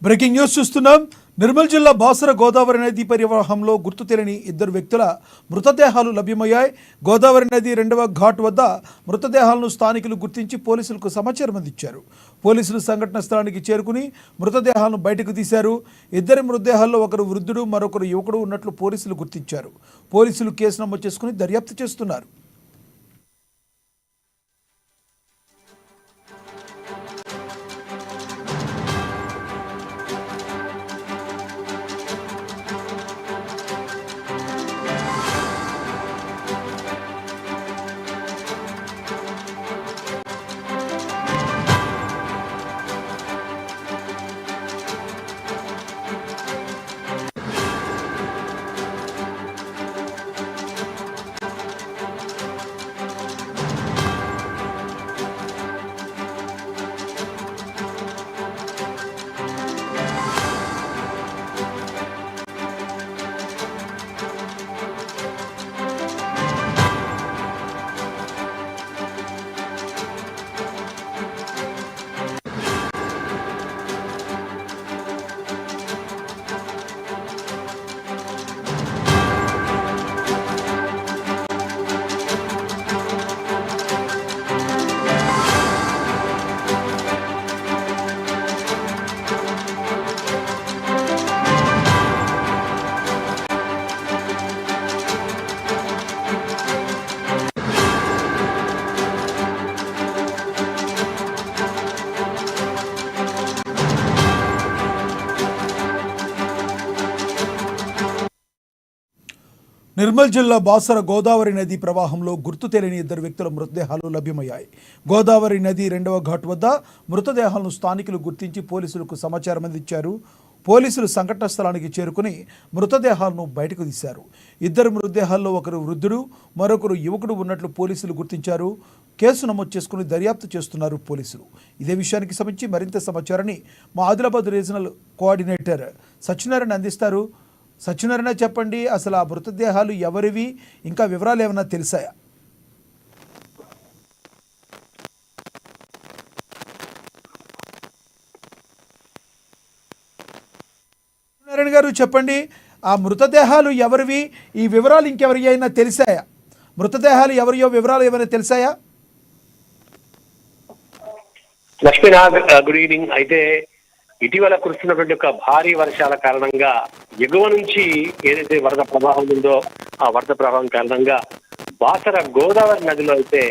Breaking news చూస్తున్నాం. నిర్మల్ జిల్లా బాసర గోదావరి నది పరివాహంలో గుర్తు తెలియని ఇద్దరు వ్యక్తుల మృతదేహాలు లభ్యమయ్యాయి. గోదావరి నది 2వ ఘాట్ వద్ద మృతదేహాలను స్థానికులు గుర్తించి పోలీసులకు సమాచారం అందించారు. పోలీసులు సంఘటన స్థలానికి చేరుకుని మృతదేహాలను బయటకు తీశారు. ఇద్దరి మృతదేహాల్లో ఒకరు వృద్ధుడు, మరొకరు యువకుడు ఉన్నట్లు పోలీసులు గుర్తించారు. పోలీసులు కేసు నమోదు చేసుకుని దర్యాప్తు చేస్తున్నారు. నిర్మల్ జిల్లా బాసర గోదావరి నది ప్రవాహంలో గుర్తు తెలియని ఇద్దరు వ్యక్తుల మృతదేహాలు లభ్యమయ్యాయి. గోదావరి నది 2వ ఘాట్ వద్ద మృతదేహాలను స్థానికులు గుర్తించి పోలీసులకు సమాచారం అందించారు. పోలీసులు సంఘటన స్థలానికి చేరుకుని మృతదేహాలను బయటకు తీశారు. ఇద్దరు మృతదేహాల్లో ఒకరు వృద్ధుడు, మరొకరు యువకుడు ఉన్నట్లు పోలీసులు గుర్తించారు. కేసు నమోదు చేసుకుని దర్యాప్తు చేస్తున్నారు పోలీసులు. ఇదే విషయానికి సంబంధించి మరింత సమాచారాన్ని మా ఆదిలాబాద్ రీజనల్ కోఆర్డినేటర్ సత్యనారాయణ అందిస్తారు. సత్యనారాయణ, చెప్పండి, అసలు ఆ మృతదేహాలు ఎవరివి, ఇంకా వివరాలు ఏమైనా తెలిసాయా? సత్యనారాయణ గారు, చెప్పండి, ఆ మృతదేహాలు ఎవరివి, ఈ వివరాలు ఇంకెవరి అయినా తెలిసాయా? మృతదేహాలు ఎవరియో వివరాలు ఏమైనా తెలిసాయా? Lakshminath, good evening. అయితే ఇటీవల కురుస్తున్నటువంటి ఒక భారీ వర్షాల కారణంగా ఎగువ నుంచి ఏదైతే వరద ప్రవాహం ఉందో ఆ వరద ప్రవాహం కారణంగా బాసర గోదావరి నదిలో అయితే